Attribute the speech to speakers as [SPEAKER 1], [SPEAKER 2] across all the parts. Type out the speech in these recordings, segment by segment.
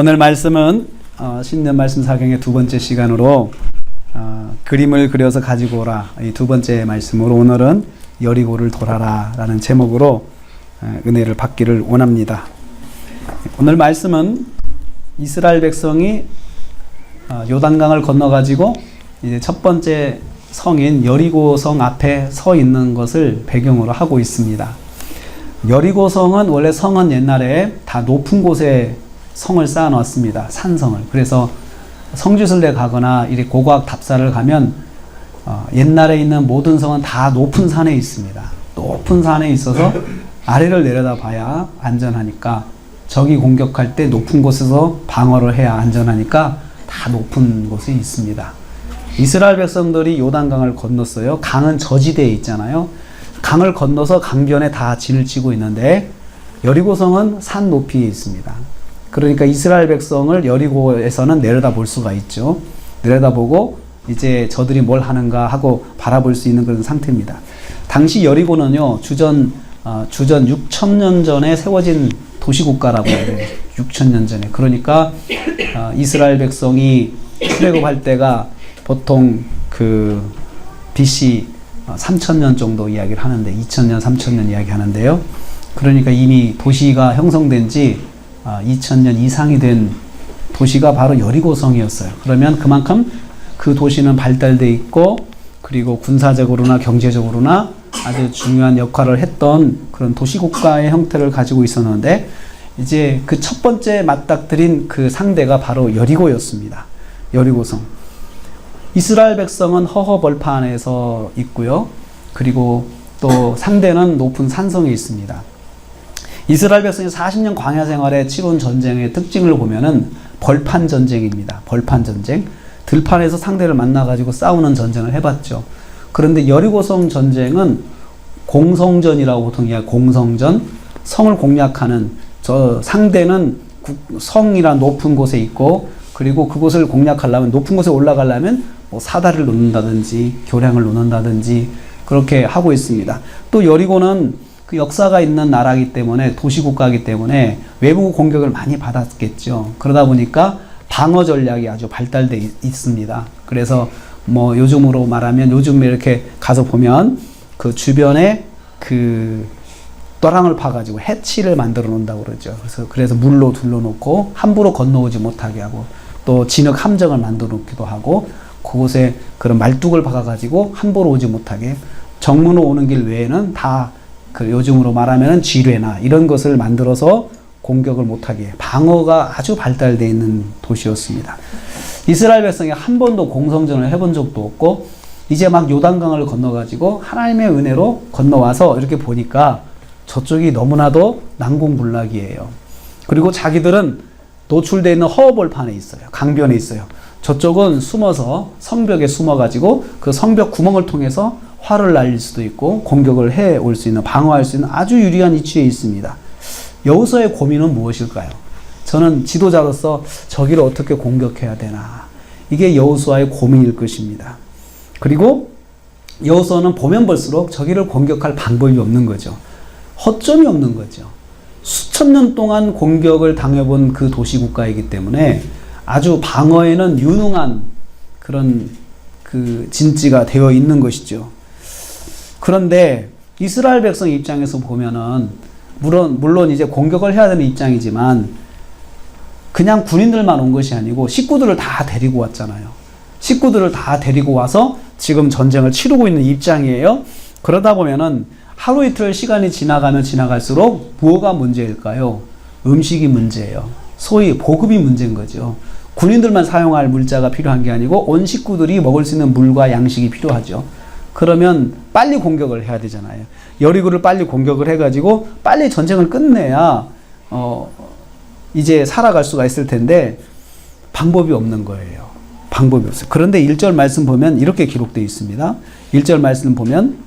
[SPEAKER 1] 오늘 말씀은 신년 말씀 사경의 두 번째 시간으로 그림을 그려서 가지고 오라, 이 두 번째 말씀으로 오늘은 여리고를 돌아라 라는 제목으로 은혜를 받기를 원합니다. 오늘 말씀은 이스라엘 백성이 요단강을 건너가지고 이제 첫 번째 성인 여리고 성 앞에 서 있는 것을 배경으로 하고 있습니다. 여리고 성은 원래 성은 옛날에 다 높은 곳에 성을 쌓아놨습니다. 산성을. 그래서 성지순례 가거나 이렇게 고고학 답사를 가면 옛날에 있는 모든 성은 다 높은 산에 있습니다. 높은 산에 있어서 아래를 내려다 봐야 안전하니까, 적이 공격할 때 높은 곳에서 방어를 해야 안전하니까 다 높은 곳에 있습니다. 이스라엘 백성들이 요단강을 건넜어요. 강은 저지대에 있잖아요. 강을 건너서 강변에 다 진을 치고 있는데 여리고성은 산 높이에 있습니다. 그러니까 이스라엘 백성을 여리고에서는 내려다볼 수가 있죠. 내려다보고 이제 저들이 뭘 하는가 하고 바라볼 수 있는 그런 상태입니다. 당시 여리고는요, 주전 6,000년 전에 세워진 도시국가라고 해요. 6,000년 전에. 그러니까 이스라엘 백성이 출애굽할 때가 보통 그 BC 3,000년 정도 이야기를 하는데, 2,000년, 3,000년 이야기 하는데요. 그러니까 이미 도시가 형성된 지 2,000년 이상이 된 도시가 바로 여리고성이었어요. 그러면 그만큼 그 도시는 발달돼 있고, 그리고 군사적으로나 경제적으로나 아주 중요한 역할을 했던 그런 도시국가의 형태를 가지고 있었는데, 이제 그 첫 번째 맞닥뜨린 그 상대가 바로 여리고였습니다. 여리고성. 이스라엘 백성은 허허벌판에서 있고요. 그리고 또 상대는 높은 산성에 있습니다. 이스라엘 백성이 40년 광야 생활에 치룬 전쟁의 특징을 보면은 벌판 전쟁입니다. 벌판 전쟁. 들판에서 상대를 만나가지고 싸우는 전쟁을 해봤죠. 그런데 여리고성 전쟁은 공성전이라고 보통 이야기해요. 공성전. 성을 공략하는, 저 상대는 성이란 높은 곳에 있고, 그리고 그곳을 공략하려면, 높은 곳에 올라가려면 뭐 사다리를 놓는다든지 교량을 놓는다든지 그렇게 하고 있습니다. 또 여리고는 그 역사가 있는 나라이기 때문에, 도시국가이기 때문에 외부 공격을 많이 받았겠죠. 그러다 보니까 방어 전략이 아주 발달되어 있습니다. 그래서 뭐 요즘으로 말하면, 요즘에 이렇게 가서 보면 그 주변에 그 또랑을 파가지고 해치를 만들어 놓는다고 그러죠. 그래서 물로 둘러놓고 함부로 건너오지 못하게 하고, 또 진흙 함정을 만들어 놓기도 하고, 그곳에 그런 말뚝을 박아가지고 함부로 오지 못하게, 정문으로 오는 길 외에는 다 그 요즘으로 말하면 지뢰나 이런 것을 만들어서 공격을 못하게, 방어가 아주 발달되어 있는 도시였습니다. 이스라엘 백성이 한 번도 공성전을 해본 적도 없고, 이제 막 요단강을 건너가지고 하나님의 은혜로 건너와서 이렇게 보니까 저쪽이 너무나도 난공불락이에요. 그리고 자기들은 노출되어 있는 허허벌판에 있어요. 강변에 있어요. 저쪽은 숨어서 성벽에 숨어가지고 그 성벽 구멍을 통해서 활을 날릴 수도 있고 공격을 해올 수 있는, 방어할 수 있는 아주 유리한 위치에 있습니다. 여호수아의 고민은 무엇일까요? 저는 지도자로서 저기를 어떻게 공격해야 되나, 이게 여호수아의 고민일 것입니다. 그리고 여호수아는 보면 볼수록 저기를 공격할 방법이 없는 거죠. 허점이 없는 거죠. 수천 년 동안 공격을 당해본 그 도시국가이기 때문에 아주 방어에는 유능한 그런 그 진지가 되어 있는 것이죠. 그런데 이스라엘 백성 입장에서 보면은, 물론 이제 공격을 해야 되는 입장이지만, 그냥 군인들만 온 것이 아니고 식구들을 다 데리고 왔잖아요. 식구들을 다 데리고 와서 지금 전쟁을 치르고 있는 입장이에요. 그러다 보면은 하루 이틀 시간이 지나가면 지나갈수록 뭐가 문제일까요? 음식이 문제예요. 소위 보급이 문제인 거죠. 군인들만 사용할 물자가 필요한 게 아니고 온 식구들이 먹을 수 있는 물과 양식이 필요하죠. 그러면 빨리 공격을 해야 되잖아요. 여리고를 빨리 공격을 해가지고 빨리 전쟁을 끝내야 이제 살아갈 수가 있을 텐데 방법이 없는 거예요. 방법이 없어요. 그런데 1절 말씀 보면 이렇게 기록되어 있습니다. 1절 말씀 보면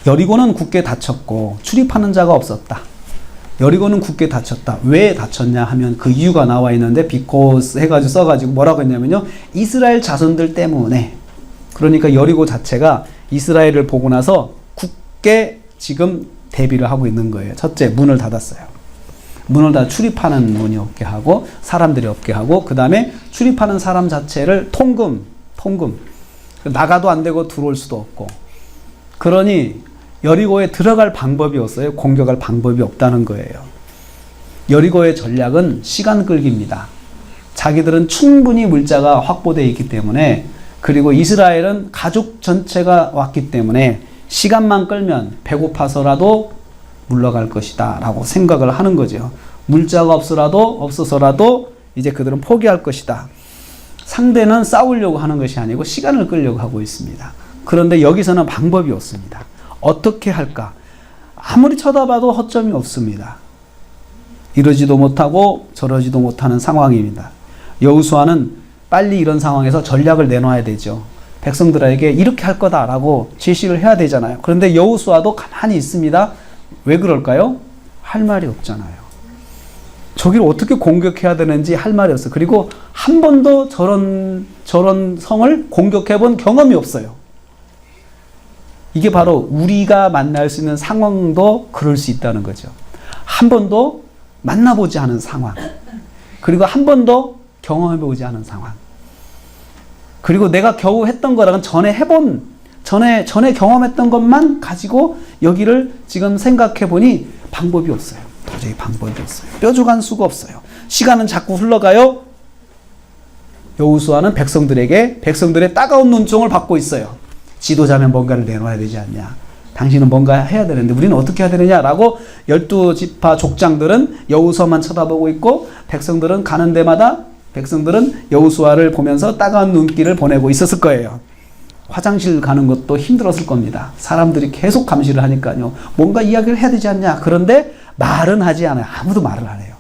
[SPEAKER 1] 여리고는 굳게 닫혔고 출입하는 자가 없었다. 여리고는 굳게 닫혔다. 왜 닫혔냐 하면 그 이유가 나와 있는데, because 해가지고 써가지고 뭐라고 했냐면요, 이스라엘 자손들 때문에. 그러니까 여리고 자체가 이스라엘을 보고 나서 굳게 지금 대비를 하고 있는 거예요. 첫째, 문을 닫았어요. 문을 다 출입하는 문이 없게 하고 사람들이 없게 하고 그 다음에 출입하는 사람 자체를 통금 나가도 안 되고 들어올 수도 없고 그러니 여리고에 들어갈 방법이 없어요. 공격할 방법이 없다는 거예요. 여리고의 전략은 시간 끌기입니다. 자기들은 충분히 물자가 확보되어 있기 때문에 그리고 이스라엘은 가족 전체가 왔기 때문에 시간만 끌면 배고파서라도 물러갈 것이다 라고 생각을 하는 거죠. 물자가 없어서라도 이제 그들은 포기할 것이다. 상대는 싸우려고 하는 것이 아니고 시간을 끌려고 하고 있습니다. 그런데 여기서는 방법이 없습니다. 어떻게 할까? 아무리 쳐다봐도 허점이 없습니다. 이러지도 못하고 저러지도 못하는 상황입니다. 여호수아는 빨리 이런 상황에서 전략을 내놔야 되죠. 백성들에게 이렇게 할 거다라고 제시를 해야 되잖아요. 그런데 여호수아도 가만히 있습니다. 왜 그럴까요? 할 말이 없잖아요. 저기를 어떻게 공격해야 되는지 할 말이 없어요. 그리고 한 번도 저런 성을 공격해 본 경험이 없어요. 이게 바로 우리가 만날 수 있는 상황도 그럴 수 있다는 거죠. 한 번도 만나보지 않은 상황. 그리고 한 번도 경험해보지 않은 상황. 그리고 내가 겨우 했던 거랑은 전에 경험했던 것만 가지고 여기를 지금 생각해보니 방법이 없어요. 도저히 방법이 없어요. 뾰족한 수가 없어요. 시간은 자꾸 흘러가요. 여호수아는 백성들의 따가운 눈총을 받고 있어요. 지도자면 뭔가를 내놔야 되지 않냐. 당신은 뭔가 해야 되는데 우리는 어떻게 해야 되느냐라고 12지파 족장들은 여호수아만 쳐다보고 있고 백성들은 가는 데마다 백성들은 여호수아를 보면서 따가운 눈길을 보내고 있었을 거예요. 화장실 가는 것도 힘들었을 겁니다. 사람들이 계속 감시를 하니까요. 뭔가 이야기를 해야 되지 않냐. 그런데 말은 하지 않아요. 아무도 말을 안 해요.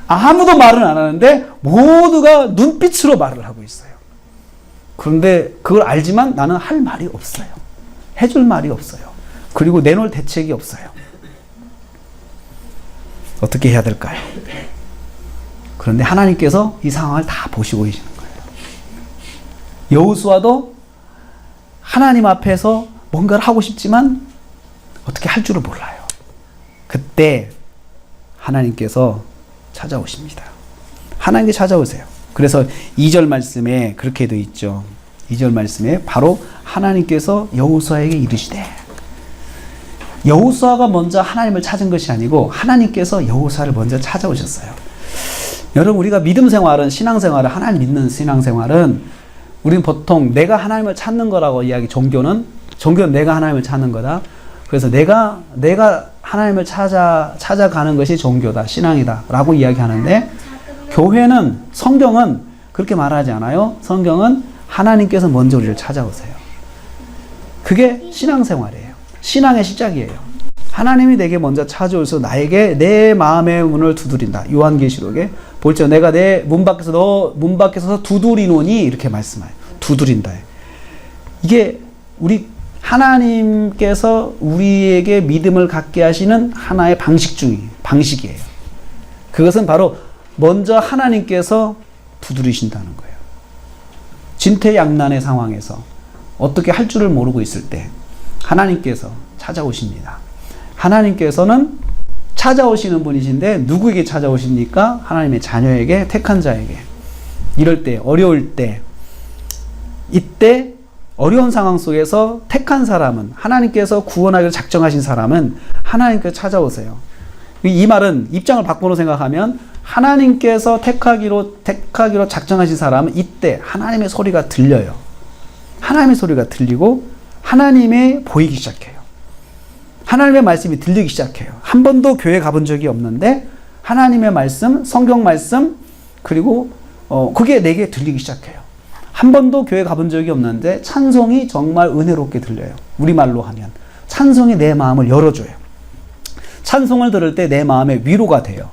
[SPEAKER 1] 아무도 말은 안 하는데 모두가 눈빛으로 말을 하고 있어요. 그런데 그걸 알지만 나는 할 말이 없어요. 해줄 말이 없어요. 그리고 내놓을 대책이 없어요. 어떻게 해야 될까요? 그런데 하나님께서 이 상황을 다 보시고 계시는 거예요. 여호수아도 하나님 앞에서 뭔가를 하고 싶지만 어떻게 할 줄을 몰라요. 그때 하나님께서 찾아오십니다. 하나님께 찾아오세요. 그래서 2절 말씀에 그렇게 되어 있죠. 2절 말씀에 바로 하나님께서 여호수아에게 이르시되, 여호수아가 먼저 하나님을 찾은 것이 아니고 하나님께서 여호수아를 먼저 찾아오셨어요. 여러분, 우리가 믿음 생활은, 신앙생활은, 하나님 믿는 신앙생활은 우리는 보통 내가 하나님을 찾는 거라고 이야기, 종교는 내가 하나님을 찾는 거다. 그래서 내가 하나님을 찾아가는 것이 종교다, 신앙이다 라고 이야기하는데, 교회는, 성경은 그렇게 말하지 않아요. 성경은 하나님께서 먼저 우리를 찾아오세요. 그게 신앙생활이에요. 신앙의 시작이에요. 하나님이 내게 먼저 찾아오셔서 나에게 내 마음의 문을 두드린다. 요한계시록에 볼죠. 내가 내 문 밖에서 두드리노니 이렇게 말씀해요. 두드린다. 이게 우리 하나님께서 우리에게 믿음을 갖게 하시는 하나의 방식이에요. 그것은 바로 먼저 하나님께서 두드리신다는 거예요. 진퇴양난의 상황에서 어떻게 할 줄을 모르고 있을 때 하나님께서 찾아오십니다. 하나님께서는 찾아오시는 분이신데 누구에게 찾아오십니까? 하나님의 자녀에게, 택한 자에게. 이럴 때, 어려울 때, 이때 어려운 상황 속에서 택한 사람은, 하나님께서 구원하기로 작정하신 사람은 하나님께서 찾아오세요. 이 말은 입장을 바꾸어 생각하면 하나님께서 택하기로 작정하신 사람은 이때 하나님의 소리가 들려요. 하나님의 소리가 들리고 하나님의 보이기 시작해요. 하나님의 말씀이 들리기 시작해요. 한 번도 교회 가본 적이 없는데 하나님의 말씀, 성경 말씀, 그리고 그게 내게 들리기 시작해요. 한 번도 교회 가본 적이 없는데 찬송이 정말 은혜롭게 들려요. 우리말로 하면 찬송이 내 마음을 열어줘요. 찬송을 들을 때 내 마음에 위로가 돼요.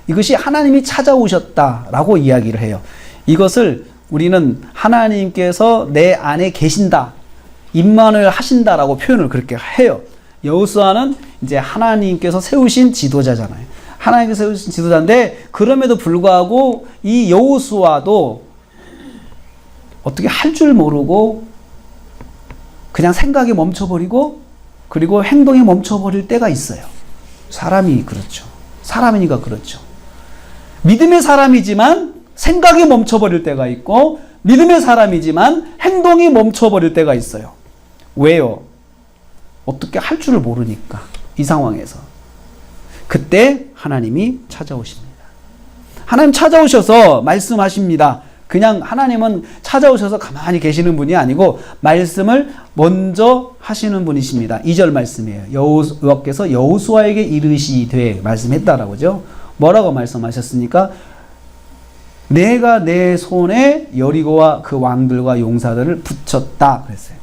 [SPEAKER 1] 이것이 하나님이 찾아오셨다라고 이야기를 해요. 이것을 우리는 하나님께서 내 안에 계신다, 임만을 하신다라고 표현을 그렇게 해요. 여호수아는 이제 하나님께서 세우신 지도자잖아요. 하나님께서 세우신 지도자인데 그럼에도 불구하고 이 여호수아도 어떻게 할 줄 모르고 그냥 생각이 멈춰버리고 그리고 행동이 멈춰버릴 때가 있어요. 사람이 그렇죠. 사람이니까 그렇죠. 믿음의 사람이지만 생각이 멈춰버릴 때가 있고 믿음의 사람이지만 행동이 멈춰버릴 때가 있어요. 왜요? 어떻게 할 줄을 모르니까. 이 상황에서. 그때 하나님이 찾아오십니다. 하나님 찾아오셔서 말씀하십니다. 그냥 하나님은 찾아오셔서 가만히 계시는 분이 아니고 말씀을 먼저 하시는 분이십니다. 2절 말씀이에요. 여호와께서 여호수아에게 이르시되 말씀했다라고 그죠? 뭐라고 말씀하셨습니까? 내가 내 손에 여리고와 그 왕들과 용사들을 붙였다 그랬어요.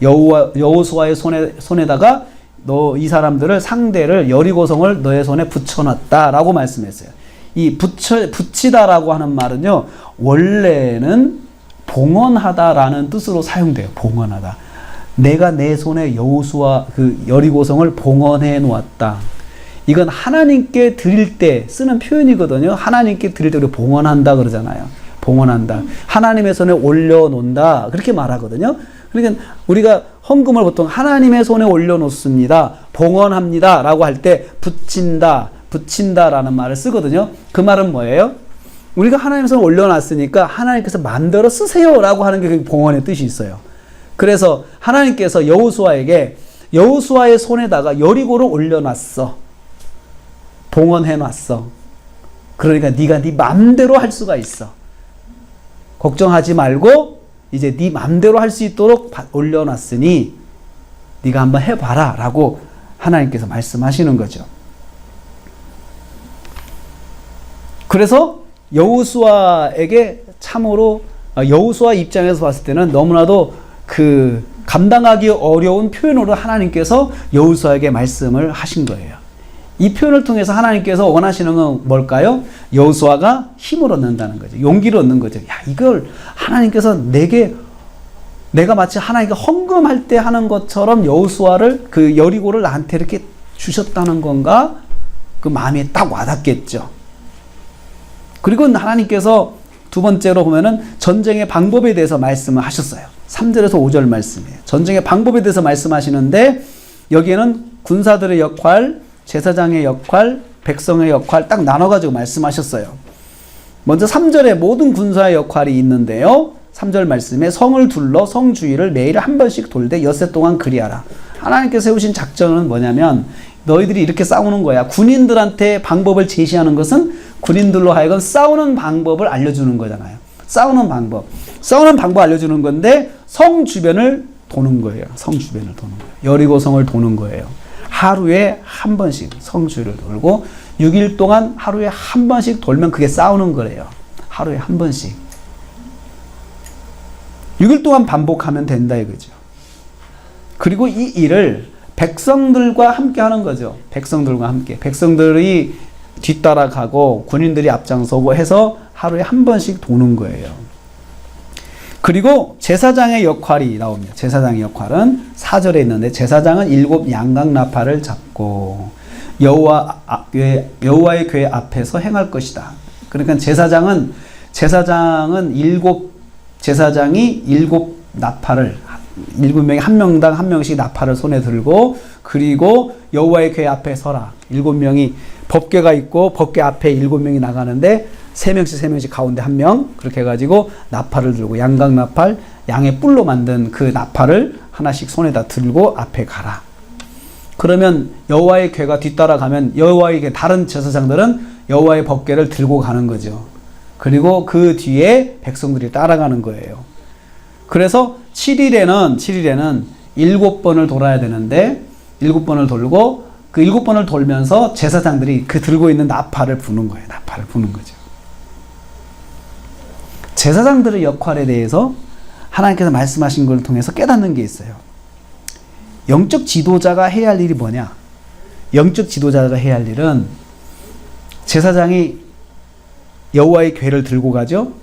[SPEAKER 1] 여호수아의 손에다가 너 이 사람들을 상대를 여리고성을 너의 손에 붙여놨다라고 말씀했어요. 이 붙이다라고 하는 말은요, 원래는 봉헌하다라는 뜻으로 사용돼요. 봉헌하다. 내가 내 손에 여호수아 그 여리고성을 봉헌해 놓았다. 이건 하나님께 드릴 때 쓰는 표현이거든요. 하나님께 드릴 때 우리 봉헌한다 그러잖아요. 봉헌한다. 하나님의 손에 올려놓는다. 그렇게 말하거든요. 그러니까 우리가 헌금을 보통 하나님의 손에 올려놓습니다. 봉헌합니다. 라고 할 때 붙인다, 붙인다라는 말을 쓰거든요. 그 말은 뭐예요? 우리가 하나님의 손에 올려놨으니까 하나님께서 마음대로 쓰세요. 라고 하는 게 봉헌의 뜻이 있어요. 그래서 하나님께서 여호수아에게 여호수아의 손에다가 여리고를 올려놨어. 봉헌해놨어. 그러니까 네가 네 맘대로 할 수가 있어. 걱정하지 말고 이제 네 맘대로 할 수 있도록 올려놨으니 네가 한번 해봐라 라고 하나님께서 말씀하시는 거죠. 그래서 여호수아에게 참으로 여호수아 입장에서 봤을 때는 너무나도 그 감당하기 어려운 표현으로 하나님께서 여호수아에게 말씀을 하신 거예요. 이 표현을 통해서 하나님께서 원하시는 건 뭘까요? 여호수아가 힘을 얻는다는 거죠. 용기를 얻는 거죠. 야, 이걸 하나님께서 내가 마치 하나님께 헌금할 때 하는 것처럼 여호수아를 그 여리고를 나한테 이렇게 주셨다는 건가? 그 마음에 딱 와닿겠죠. 그리고 하나님께서 두 번째로 보면은 전쟁의 방법에 대해서 말씀을 하셨어요. 3절에서 5절 말씀이에요. 전쟁의 방법에 대해서 말씀하시는데 여기에는 군사들의 역할, 제사장의 역할, 백성의 역할 딱 나눠가지고 말씀하셨어요. 먼저 3절에 모든 군사의 역할이 있는데요. 3절 말씀에 성을 둘러 성 주위를 매일 한 번씩 돌되 엿새 동안 그리하라. 하나님께서 세우신 작전은 뭐냐면 너희들이 이렇게 싸우는 거야. 군인들한테 방법을 제시하는 것은 군인들로 하여금 싸우는 방법을 알려주는 거잖아요. 싸우는 방법 알려주는 건데 성 주변을 도는 거예요. 성 주변을 도는 거예요. 여리고성을 도는 거예요. 하루에 한 번씩 성주를 돌고 6일 동안 하루에 한 번씩 돌면 그게 싸우는 거래요. 하루에 한 번씩. 6일 동안 반복하면 된다 이거죠. 그리고 이 일을 백성들과 함께 하는 거죠. 백성들과 함께. 백성들이 뒤따라가고 군인들이 앞장서고 해서 하루에 한 번씩 도는 거예요. 그리고 제사장의 역할이 나옵니다. 제사장의 역할은 4절에 있는데 제사장은 7 양각나팔을 잡고 여호와의 궤 앞에서 행할 것이다. 그러니까 제사장이 7 나팔을 7명이 한 명당 한 명씩 나팔을 손에 들고 그리고 여호와의 궤 앞에 서라. 7명이 법궤가 있고 법궤 앞에 7명이 나가는데 3명씩 가운데 1명 그렇게 해가지고 나팔을 들고 양각나팔 양의 뿔로 만든 그 나팔을 하나씩 손에다 들고 앞에 가라. 그러면 여호와의 궤가 뒤따라가면 여호와의 궤 다른 제사장들은 여호와의 법궤를 들고 가는 거죠. 그리고 그 뒤에 백성들이 따라가는 거예요. 그래서 7일에는 7번을 돌아야 되는데 7번을 돌고 그 7번을 돌면서 제사장들이 그 들고 있는 나팔을 부는 거예요. 나팔을 부는 거죠. 제사장들의 역할에 대해서 하나님께서 말씀하신 걸 통해서 깨닫는 게 있어요. 영적 지도자가 해야 할 일이 뭐냐? 영적 지도자가 해야 할 일은 제사장이 여호와의 궤를 들고 가죠.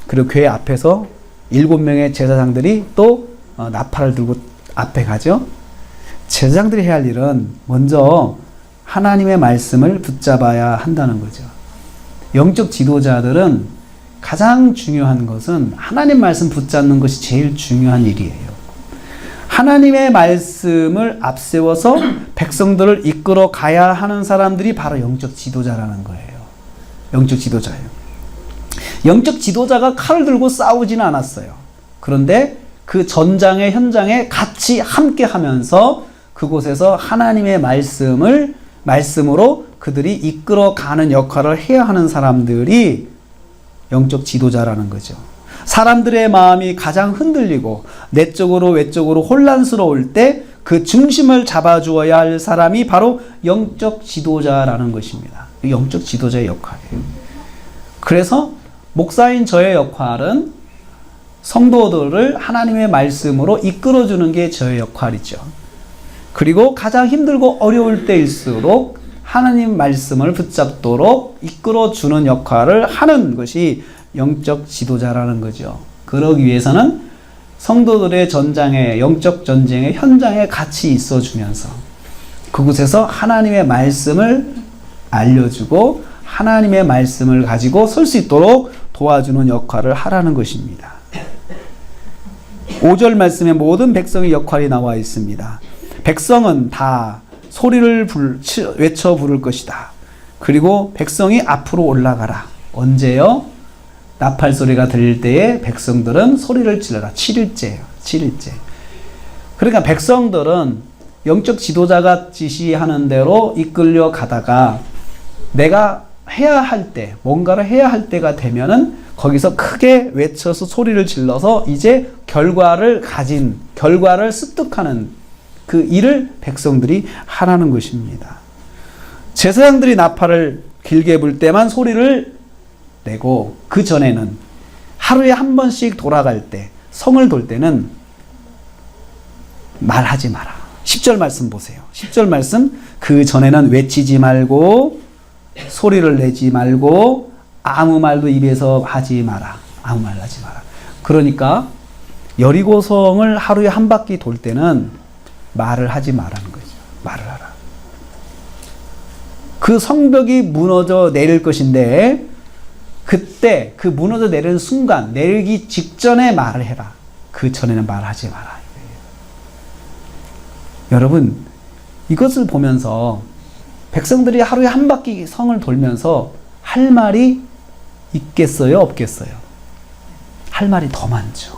[SPEAKER 1] 그리고 궤 앞에서 7명의 제사장들이 또 나팔을 들고 앞에 가죠. 제사장들이 해야 할 일은 먼저 하나님의 말씀을 붙잡아야 한다는 거죠. 영적 지도자들은 가장 중요한 것은 하나님 말씀 붙잡는 것이 제일 중요한 일이에요. 하나님의 말씀을 앞세워서 백성들을 이끌어 가야 하는 사람들이 바로 영적 지도자라는 거예요. 영적 지도자예요. 영적 지도자가 칼을 들고 싸우지는 않았어요. 그런데 그 전장의 현장에 같이 함께 하면서 그곳에서 하나님의 말씀으로 그들이 이끌어가는 역할을 해야 하는 사람들이 영적 지도자라는 거죠. 사람들의 마음이 가장 흔들리고 내적으로 외적으로 혼란스러울 때 그 중심을 잡아주어야 할 사람이 바로 영적 지도자라는 것입니다. 영적 지도자의 역할이에요. 그래서 목사인 저의 역할은 성도들을 하나님의 말씀으로 이끌어주는 게 저의 역할이죠. 그리고 가장 힘들고 어려울 때일수록 하나님 말씀을 붙잡도록 이끌어주는 역할을 하는 것이 영적 지도자라는 거죠. 그러기 위해서는 성도들의 전장에, 영적 전쟁의 현장에 같이 있어주면서 그곳에서 하나님의 말씀을 알려주고 하나님의 말씀을 가지고 설 수 있도록 도와주는 역할을 하라는 것입니다. 5절 말씀에 모든 백성의 역할이 나와 있습니다. 백성은 다 소리를 외쳐 부를 것이다. 그리고 백성이 앞으로 올라가라. 언제요? 나팔 소리가 들릴 때에 백성들은 소리를 질러라. 7일째예요. 7일째. 그러니까 백성들은 영적 지도자가 지시하는 대로 이끌려 가다가 내가 해야 할 때, 뭔가를 해야 할 때가 되면은 거기서 크게 외쳐서 소리를 질러서 이제 결과를 습득하는 그 일을 백성들이 하라는 것입니다. 제사장들이 나팔을 길게 불 때만 소리를 내고 그 전에는 하루에 한 번씩 돌아갈 때, 성을 돌 때는 말하지 마라. 10절 말씀 보세요. 10절 말씀, 그 전에는 외치지 말고 소리를 내지 말고 아무 말도 입에서 하지 마라. 아무 말 하지 마라. 그러니까 여리고성을 하루에 한 바퀴 돌 때는 말을 하지 말라는 거죠. 말을 하라. 그 성벽이 무너져 내릴 것인데 그때 그 무너져 내리는 순간, 내리기 직전에 말을 해라. 그 전에는 말하지 마라. 여러분, 이것을 보면서 백성들이 하루에 한 바퀴 성을 돌면서 할 말이 있겠어요? 없겠어요? 할 말이 더 많죠.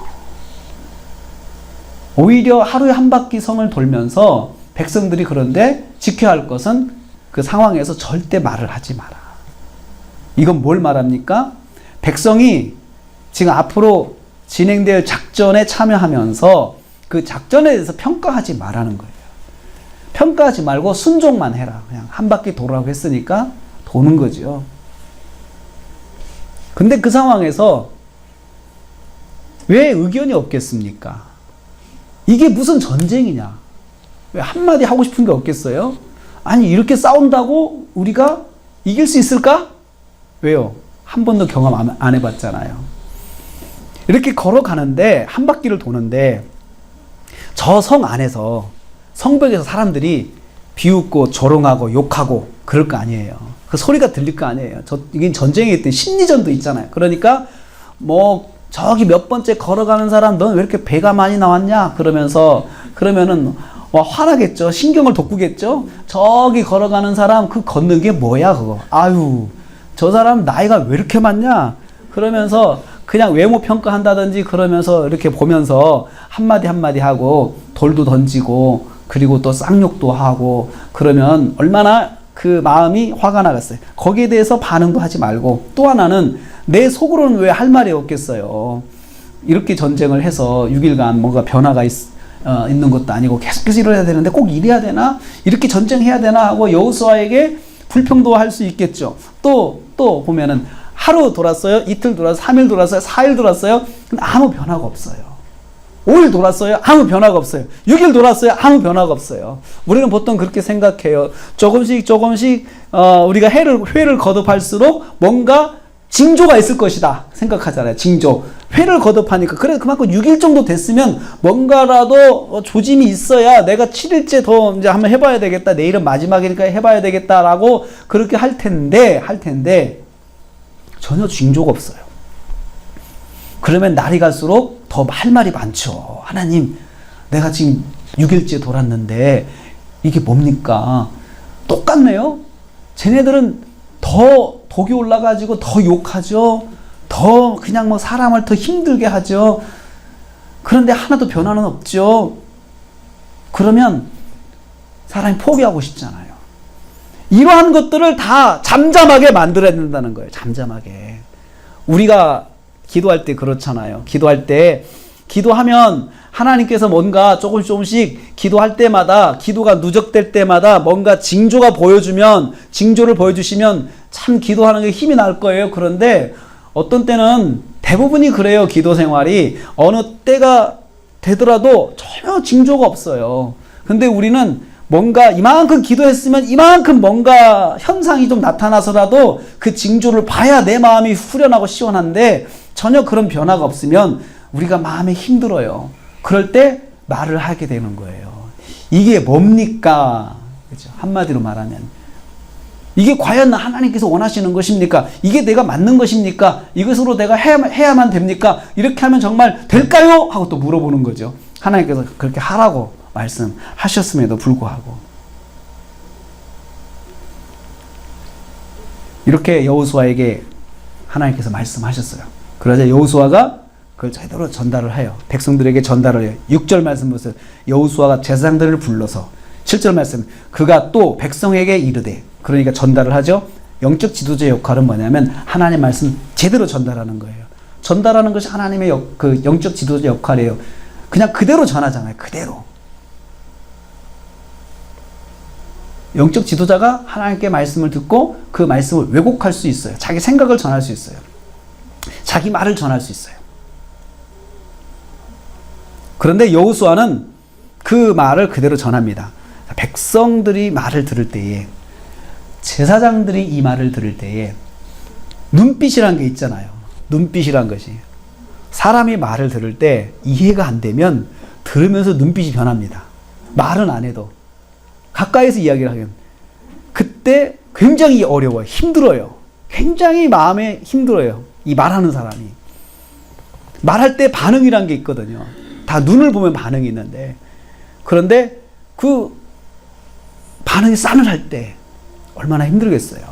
[SPEAKER 1] 오히려 하루에 한 바퀴 성을 돌면서 백성들이 그런데 지켜야 할 것은 그 상황에서 절대 말을 하지 마라. 이건 뭘 말합니까? 백성이 지금 앞으로 진행될 작전에 참여하면서 그 작전에 대해서 평가하지 말라는 거예요. 평가하지 말고 순종만 해라. 그냥 한 바퀴 돌라고 했으니까 도는 거죠. 근데 그 상황에서 왜 의견이 없겠습니까? 이게 무슨 전쟁이냐? 왜 한마디 하고 싶은 게 없겠어요? 아니, 이렇게 싸운다고 우리가 이길 수 있을까? 왜요? 한 번도 경험 안 해봤잖아요. 이렇게 걸어가는데, 한 바퀴를 도는데, 저 성 안에서, 성벽에서 사람들이 비웃고 조롱하고 욕하고 그럴 거 아니에요. 그 소리가 들릴 거 아니에요. 이게 전쟁에 있던 심리전도 있잖아요. 그러니까, 저기 몇 번째 걸어가는 사람, 넌 왜 이렇게 배가 많이 나왔냐? 그러면은, 화나겠죠. 신경을 돋구겠죠. 저기 걸어가는 사람, 그 걷는 게 뭐야, 그거. 아유, 저 사람 나이가 왜 이렇게 많냐? 그러면서 그냥 외모 평가한다든지 그러면서 이렇게 보면서 한마디 한마디 하고 돌도 던지고 그리고 또 쌍욕도 하고 그러면 얼마나 그 마음이 화가 나겠어요. 거기에 대해서 반응도 하지 말고 또 하나는 내 속으로는 왜 할 말이 없겠어요. 이렇게 전쟁을 해서 6일간 뭔가 변화가 있는 것도 아니고 계속해서 이래야 되는데 꼭 이래야 되나? 이렇게 전쟁해야 되나? 하고 여호수아에게 불평도 수 있겠죠. 또 보면은 하루 돌았어요. 이틀 돌았어요. 3일 돌았어요. 4일 돌았어요. 근데 아무 변화가 없어요. 5일 돌았어요. 아무 변화가 없어요. 6일 돌았어요. 아무 변화가 없어요. 우리는 보통 그렇게 생각해요. 조금씩 우리가 회를 거듭할수록 뭔가 징조가 있을 것이다 생각하잖아요. 징조. 회를 거듭하니까 그래 그만큼 6일 정도 됐으면 뭔가라도 조짐이 있어야 내가 7일째 더 이제 한번 해봐야 되겠다. 내일은 마지막이니까 해봐야 되겠다라고 그렇게 할 텐데 전혀 징조가 없어요. 그러면 날이 갈수록 더 할 말이 많죠. 하나님, 내가 지금 6일째 돌았는데 이게 뭡니까? 똑같네요. 쟤네들은 더 복이 올라가지고 더 욕하죠. 더 그냥 뭐 사람을 더 힘들게 하죠. 그런데 하나도 변화는 없죠. 그러면 사람이 포기하고 싶잖아요. 이러한 것들을 다 잠잠하게 만들어야 된다는 거예요. 잠잠하게. 우리가 기도할 때 그렇잖아요. 기도할 때 기도하면 하나님께서 뭔가 조금씩 기도할 때마다, 기도가 누적될 때마다 뭔가 징조를 보여주시면 참 기도하는 게 힘이 날 거예요. 그런데 어떤 때는 대부분이 그래요. 기도 생활이 어느 때가 되더라도 전혀 징조가 없어요. 근데 우리는 뭔가 이만큼 기도했으면 이만큼 뭔가 현상이 좀 나타나서라도 그 징조를 봐야 내 마음이 후련하고 시원한데 전혀 그런 변화가 없으면 우리가 마음이 힘들어요. 그럴 때 말을 하게 되는 거예요. 이게 뭡니까? 그렇죠? 한마디로 말하면 이게 과연 하나님께서 원하시는 것입니까? 이게 내가 맞는 것입니까? 이것으로 내가 해야만 됩니까? 이렇게 하면 정말 될까요? 하고 또 물어보는 거죠. 하나님께서 그렇게 하라고 말씀하셨음에도 불구하고 이렇게 여호수아에게 하나님께서 말씀하셨어요. 그러자 여호수아가 그걸 제대로 전달을 해요. 백성들에게 전달을 해요. 6절 말씀 보세요. 여호수아가 제사장들을 불러서 7절 말씀 그가 또 백성에게 이르되 그러니까 전달을 하죠. 영적 지도자의 역할은 뭐냐면 하나님 말씀 제대로 전달하는 거예요. 전달하는 것이 하나님의 그 영적 지도자 역할이에요. 그냥 그대로 전하잖아요. 그대로. 영적 지도자가 하나님께 말씀을 듣고 그 말씀을 왜곡할 수 있어요. 자기 생각을 전할 수 있어요. 자기 말을 전할 수 있어요. 그런데 여호수아는 그 말을 그대로 전합니다. 백성들이 말을 들을 때에 제사장들이 이 말을 들을 때에 눈빛이란 게 있잖아요. 눈빛이란 것이 사람이 말을 들을 때 이해가 안 되면 들으면서 눈빛이 변합니다. 말은 안 해도 가까이서 이야기를 하면 그때 굉장히 어려워요. 힘들어요. 굉장히 마음에 힘들어요. 이 말하는 사람이 말할 때 반응이란 게 있거든요. 다 눈을 보면 반응이 있는데 그런데 그 반응이 싸늘할 때 얼마나 힘들겠어요.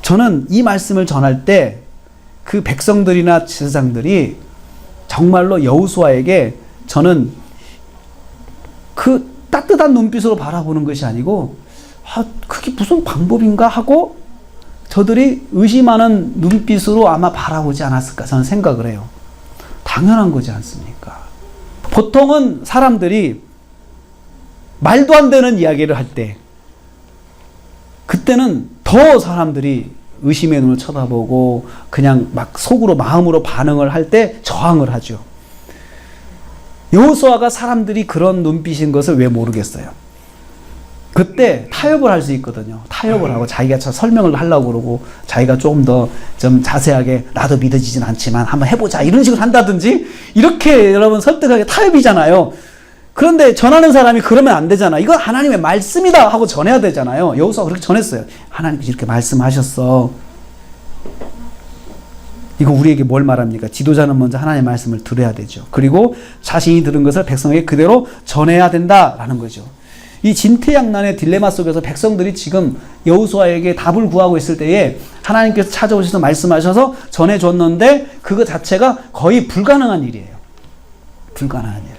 [SPEAKER 1] 저는 이 말씀을 전할 때 그 백성들이나 제사장들이 정말로 여호수아에게 저는 그 따뜻한 눈빛으로 바라보는 것이 아니고 그게 무슨 방법인가 하고 저들이 의심하는 눈빛으로 아마 바라보지 않았을까 저는 생각을 해요. 당연한 거지 않습니까? 보통은 사람들이 말도 안 되는 이야기를 할 때 그때는 더 사람들이 의심의 눈을 쳐다보고 그냥 막 속으로 마음으로 반응을 할 때 저항을 하죠. 여호수아가 사람들이 그런 눈빛인 것을 왜 모르겠어요. 그때 타협을 할 수 있거든요. 타협을 하고 자기가 설명을 하려고 그러고 자기가 조금 더 좀 자세하게 나도 믿어지진 않지만 한번 해보자 이런 식으로 한다든지 이렇게 여러분 설득하게 타협이잖아요. 그런데 전하는 사람이 그러면 안 되잖아. 이건 하나님의 말씀이다 하고 전해야 되잖아요. 여호수아가 그렇게 전했어요. 하나님께서 이렇게 말씀하셨어. 이거 우리에게 뭘 말합니까? 지도자는 먼저 하나님의 말씀을 들어야 되죠. 그리고 자신이 들은 것을 백성에게 그대로 전해야 된다라는 거죠. 이 진퇴양난의 딜레마 속에서 백성들이 지금 여호수아에게 답을 구하고 있을 때에 하나님께서 찾아오셔서 말씀하셔서 전해줬는데 그거 자체가 거의 불가능한 일이에요. 불가능한 일.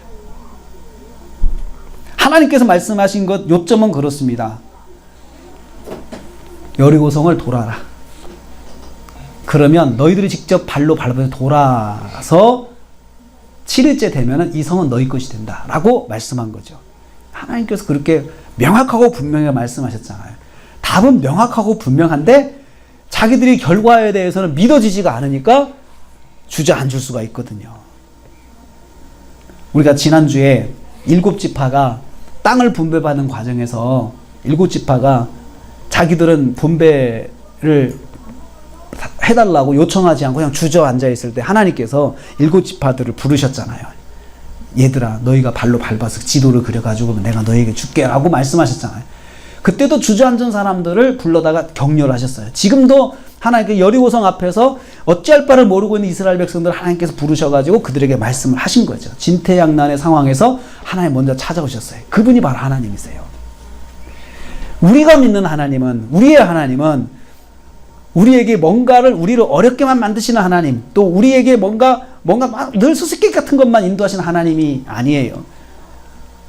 [SPEAKER 1] 하나님께서 말씀하신 것 요점은 그렇습니다. 여리고성을 돌아라. 그러면 너희들이 직접 발로 밟아서 돌아서 7일째 되면 이 성은 너희 것이 된다 라고 말씀한 거죠. 하나님께서 그렇게 명확하고 분명히 말씀하셨잖아요. 답은 명확하고 분명한데 자기들이 결과에 대해서는 믿어지지가 않으니까 주저앉을 수가 있거든요. 우리가 지난주에 7지파가 땅을 분배받는 과정에서 7지파가 자기들은 분배를 해달라고 요청하지 않고 그냥 주저앉아 있을 때 하나님께서 7지파들을 부르셨잖아요. 얘들아 너희가 발로 밟아서 지도를 그려가지고 내가 너희에게 줄게 라고 말씀하셨잖아요. 그때도 주저앉은 사람들을 불러다가 격려를 하셨어요. 지금도 하나님께 여리고성 앞에서 어찌할 바를 모르고 있는 이스라엘 백성들을 하나님께서 부르셔가지고 그들에게 말씀을 하신 거죠. 진퇴양난의 상황에서 하나님 먼저 찾아오셨어요. 그분이 바로 하나님이세요. 우리가 믿는 하나님은, 우리의 하나님은 우리에게 우리를 어렵게만 만드시는 하나님, 또 우리에게 뭔가 막 늘 수수께끼 같은 것만 인도하시는 하나님이 아니에요.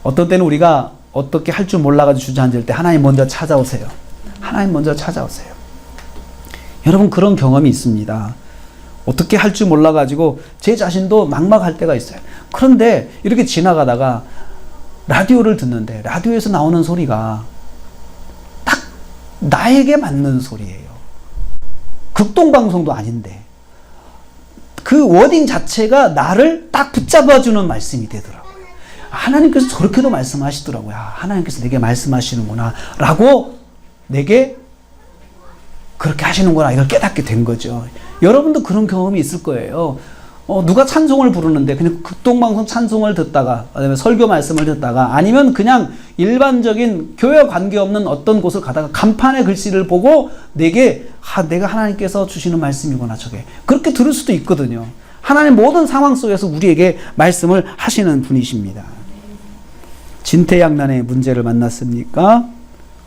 [SPEAKER 1] 어떤 때는 우리가 어떻게 할 줄 몰라가지고 주저앉을 때 하나님 먼저 찾아오세요. 하나님 먼저 찾아오세요. 여러분 그런 경험이 있습니다. 어떻게 할 줄 몰라가지고 제 자신도 막막할 때가 있어요. 그런데 이렇게 지나가다가 라디오를 듣는데 라디오에서 나오는 소리가 딱 나에게 맞는 소리예요. 극동방송도 아닌데 그 워딩 자체가 나를 딱 붙잡아주는 말씀이 되더라고요. 하나님께서 저렇게도 말씀하시더라고요. 하나님께서 내게 말씀하시는구나 라고 내게 그렇게 하시는구나 이걸 깨닫게 된 거죠. 여러분도 그런 경험이 있을 거예요. 누가 찬송을 부르는데 그냥 극동방송 찬송을 듣다가 그다음에 설교 말씀을 듣다가 아니면 그냥 일반적인 교회와 관계없는 어떤 곳을 가다가 간판의 글씨를 보고 내가 하나님께서 주시는 말씀이구나 저게 그렇게 들을 수도 있거든요. 하나님 모든 상황 속에서 우리에게 말씀을 하시는 분이십니다. 진퇴양난의 문제를 만났습니까?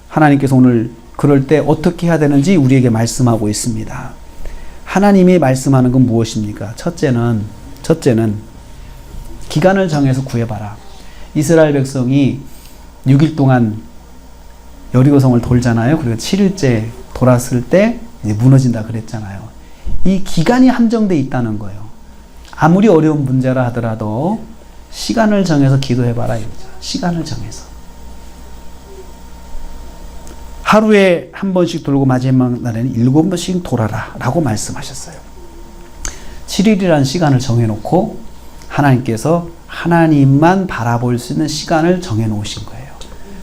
[SPEAKER 1] 하나님께서 오늘 그럴 때 어떻게 해야 되는지 우리에게 말씀하고 있습니다. 하나님이 말씀하는 건 무엇입니까? 첫째는 기간을 정해서 구해봐라. 이스라엘 백성이 6일 동안 여리고성을 돌잖아요. 그리고 7일째 돌았을 때 이제 무너진다 그랬잖아요. 이 기간이 한정돼 있다는 거예요. 아무리 어려운 문제라 하더라도 시간을 정해서 기도해봐라 이거죠. 시간을 정해서. 하루에 한 번씩 돌고 마지막 날에는 7번씩 돌아라 라고 말씀하셨어요. 7일이라는 시간을 정해놓고 하나님께서 하나님만 바라볼 수 있는 시간을 정해놓으신 거예요.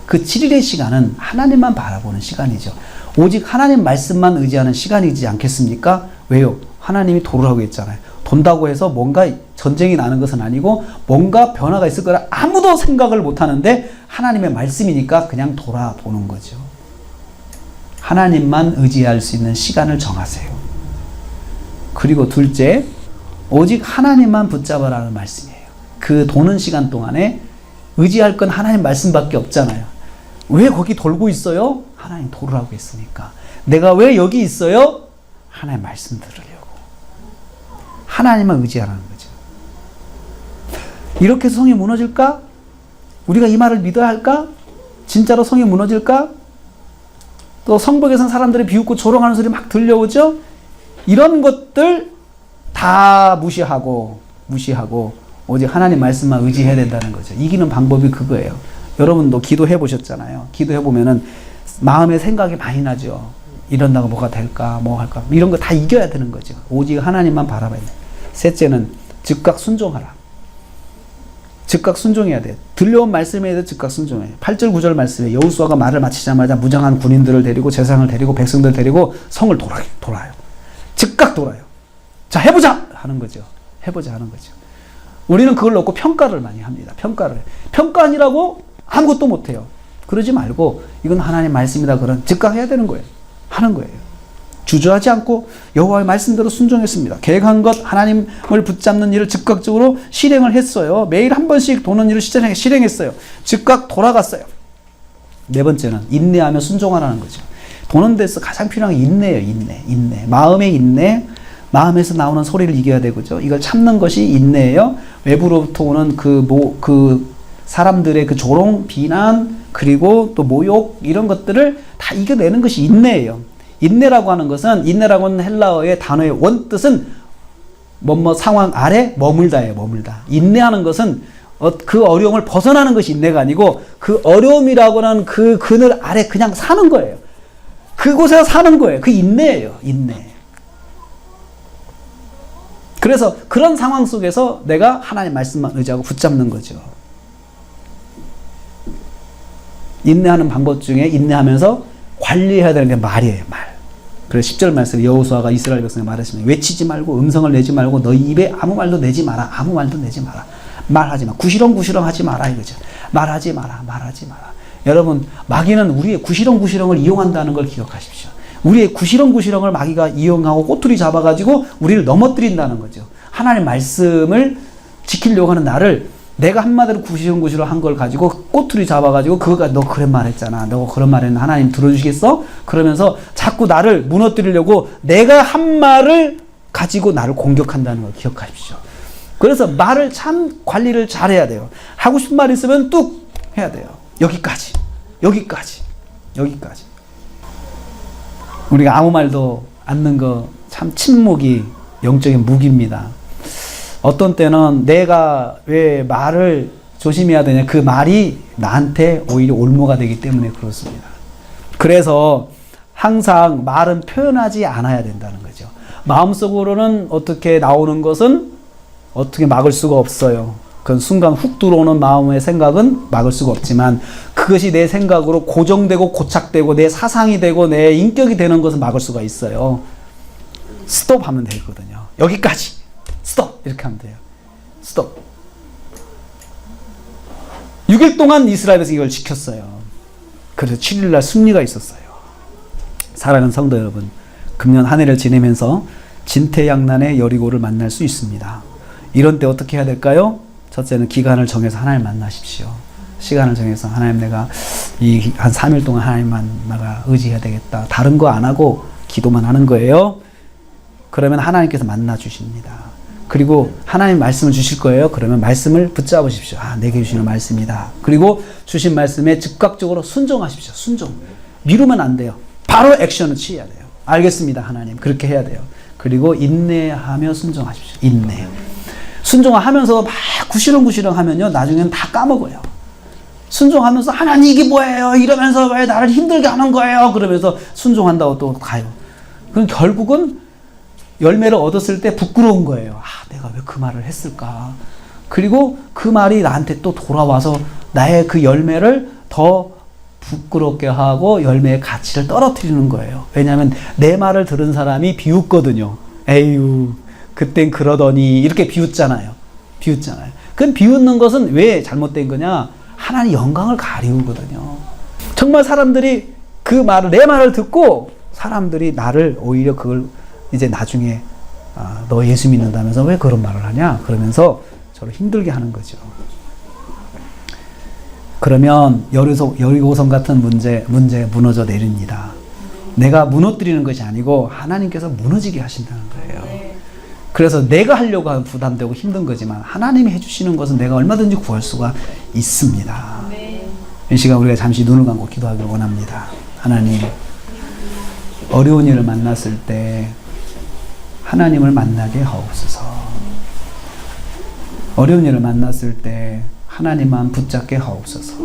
[SPEAKER 1] 그 7일의 시간은 하나님만 바라보는 시간이죠. 오직 하나님 말씀만 의지하는 시간이지 않겠습니까? 왜요? 하나님이 돌으라고 했잖아요. 돈다고 해서 뭔가 전쟁이 나는 것은 아니고 뭔가 변화가 있을 거라 아무도 생각을 못 하는데 하나님의 말씀이니까 그냥 돌아보는 거죠. 하나님만 의지할 수 있는 시간을 정하세요. 그리고 둘째, 오직 하나님만 붙잡아라는 말씀이에요. 그 도는 시간 동안에 의지할 건 하나님 말씀밖에 없잖아요. 왜 거기 돌고 있어요? 하나님 돌으라고 했으니까. 내가 왜 여기 있어요? 하나님 말씀 들으려고. 하나님만 의지하라는 거죠. 이렇게 해서 성이 무너질까? 우리가 이 말을 믿어야 할까? 진짜로 성이 무너질까? 또 성벽에선 사람들이 비웃고 조롱하는 소리 막 들려오죠? 이런 것들 다 무시하고 오직 하나님 말씀만 의지해야 된다는 거죠. 이기는 방법이 그거예요. 여러분도 기도해 보셨잖아요. 기도해 보면은 마음에 생각이 많이 나죠. 이런다고 뭐가 될까, 뭐 할까. 이런 거 다 이겨야 되는 거죠. 오직 하나님만 바라봐야 돼. 셋째는 즉각 순종하라. 즉각 순종해야 돼. 들려온 말씀에 대해 즉각 순종해. 8절 9절 말씀에 여호수아가 말을 마치자마자 무장한 군인들을 데리고 제사장을 데리고 백성들을 데리고 성을 돌아요. 즉각 돌아요. 자, 해보자 하는 거죠. 해보자 하는 거죠. 우리는 그걸 놓고 평가를 많이 합니다. 평가 아니라고 아무것도 못해요. 그러지 말고 이건 하나님 말씀이다 그런 즉각 해야 되는 거예요. 하는 거예요. 주저하지 않고 여호와의 말씀대로 순종했습니다. 계획한 것 하나님을 붙잡는 일을 즉각적으로 실행을 했어요. 매일 한 번씩 도는 일을 실행했어요. 즉각 돌아갔어요. 네 번째는 인내하며 순종하라는 거죠. 도는 데서 가장 필요한 게 인내예요. 인내. 마음의 인내. 마음에서 나오는 소리를 이겨야 되고죠. 이걸 참는 것이 인내예요. 외부로부터 오는 그 사람들의 그 조롱, 비난, 그리고 또 모욕 이런 것들을 다 이겨내는 것이 인내예요. 인내라고 하는 헬라어의 단어의 원뜻은 상황 아래 머물다예요. 머물다. 인내하는 것은 그 어려움을 벗어나는 것이 인내가 아니고 그 어려움이라고 하는 그 그늘 아래 그냥 사는 거예요. 그곳에서 사는 거예요. 그 인내예요. 인내. 그래서 그런 상황 속에서 내가 하나님 말씀만 의지하고 붙잡는 거죠. 인내하는 방법 중에 인내하면서 관리해야 되는 게 말이에요. 말. 그래서 10절 말씀에 여호수아가 이스라엘 백성에게 말하시면 외치지 말고 음성을 내지 말고 너희 입에 아무 말도 내지 마라. 아무 말도 내지 마라. 말하지 마. 구시렁구시렁 하지 마라 이거죠. 말하지 마라. 여러분 마귀는 우리의 구시렁구시렁을 이용한다는 걸 기억하십시오. 우리의 구시렁구시렁을 마귀가 이용하고 꼬투리 잡아가지고 우리를 넘어뜨린다는 거죠. 하나님 말씀을 지키려고 하는 나를 내가 한마디로 구시렁구시렁 한 걸 가지고 꼬투리 잡아가지고 그거가 너 그런 말 했잖아. 너 그런 말 했는데 하나님 들어주시겠어? 그러면서 자꾸 나를 무너뜨리려고 내가 한 말을 가지고 나를 공격한다는 걸 기억하십시오. 그래서 말을 참 관리를 잘해야 돼요. 하고 싶은 말 있으면 뚝 해야 돼요. 여기까지. 우리가 아무 말도 않는 거 참 침묵이 영적인 무기입니다. 어떤 때는 내가 왜 말을 조심해야 되냐, 그 말이 나한테 오히려 올무가 되기 때문에 그렇습니다. 그래서 항상 말은 표현하지 않아야 된다는 거죠. 마음속으로는 어떻게 나오는 것은 어떻게 막을 수가 없어요. 그 순간 훅 들어오는 마음의 생각은 막을 수가 없지만 그것이 내 생각으로 고정되고 고착되고 내 사상이 되고 내 인격이 되는 것은 막을 수가 있어요. 스톱 하면 되거든요. 여기까지. 스톱. 이렇게 하면 돼요. 스톱. 6일 동안 이스라엘에서 이걸 지켰어요. 그래서 7일날 승리가 있었어요. 사랑하는 성도 여러분, 금년 한 해를 지내면서 진퇴양난의 여리고를 만날 수 있습니다. 이런 때 어떻게 해야 될까요? 첫째는 기간을 정해서 하나님 만나십시오. 시간을 정해서 하나님, 내가 이 한 3일 동안 하나님만 내가 의지해야 되겠다. 다른 거 안 하고 기도만 하는 거예요. 그러면 하나님께서 만나 주십니다. 그리고 하나님 말씀을 주실 거예요. 그러면 말씀을 붙잡으십시오. 아, 내게 주시는 말씀이다. 그리고 주신 말씀에 즉각적으로 순종하십시오. 순종. 미루면 안 돼요. 바로 액션을 취해야 돼요. 알겠습니다, 하나님. 그렇게 해야 돼요. 그리고 인내하며 순종하십시오. 인내. 순종하면서 막 구시렁구시렁 하면요, 나중에는 다 까먹어요. 순종하면서 하나님 이게 뭐예요? 이러면서 왜 나를 힘들게 하는 거예요? 그러면서 순종한다고 또 가요. 그럼 결국은 열매를 얻었을 때 부끄러운 거예요. 아, 내가 왜 그 말을 했을까? 그리고 그 말이 나한테 또 돌아와서 나의 그 열매를 더 부끄럽게 하고 열매의 가치를 떨어뜨리는 거예요. 왜냐하면 내 말을 들은 사람이 비웃거든요. 에휴, 그땐 그러더니 이렇게 비웃잖아요. 그럼 비웃는 것은 왜 잘못된 거냐? 하나님 영광을 가리우거든요. 정말 사람들이 그 말을, 내 말을 듣고 사람들이 나를 오히려 그걸 이제 나중에 너 예수 믿는다면서 왜 그런 말을 하냐? 그러면서 저를 힘들게 하는 거죠. 그러면 여리고성 같은 문제 무너져 내립니다. 내가 무너뜨리는 것이 아니고 하나님께서 무너지게 하신다는 거예요. 그래서 내가 하려고 하면 부담되고 힘든 거지만 하나님이 해주시는 것은 내가 얼마든지 구할 수가 있습니다. 이 시간 우리가 잠시 눈을 감고 기도하기를 원합니다. 하나님, 어려운 일을 만났을 때 하나님을 만나게 하옵소서. 어려운 일을 만났을 때 하나님만 붙잡게 하옵소서.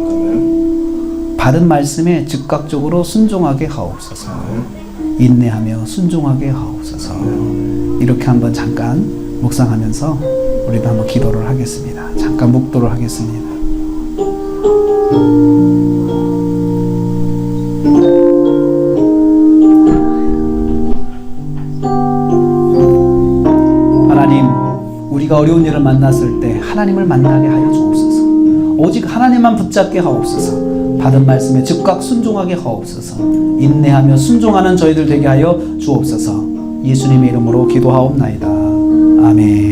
[SPEAKER 1] 받은 말씀에 즉각적으로 순종하게 하옵소서. 인내하며 순종하게 하옵소서. 이렇게 한번 잠깐 묵상하면서 우리도 한번 기도를 하겠습니다. 잠깐 묵도를 하겠습니다. 하나님, 우리가 어려운 일을 만났을 때 하나님을 만나게 하여 주옵소서. 오직 하나님만 붙잡게 하옵소서. 받은 말씀에 즉각 순종하게 하옵소서. 인내하며 순종하는 저희들 되게 하여 주옵소서. 예수님의 이름으로 기도하옵나이다. 아멘.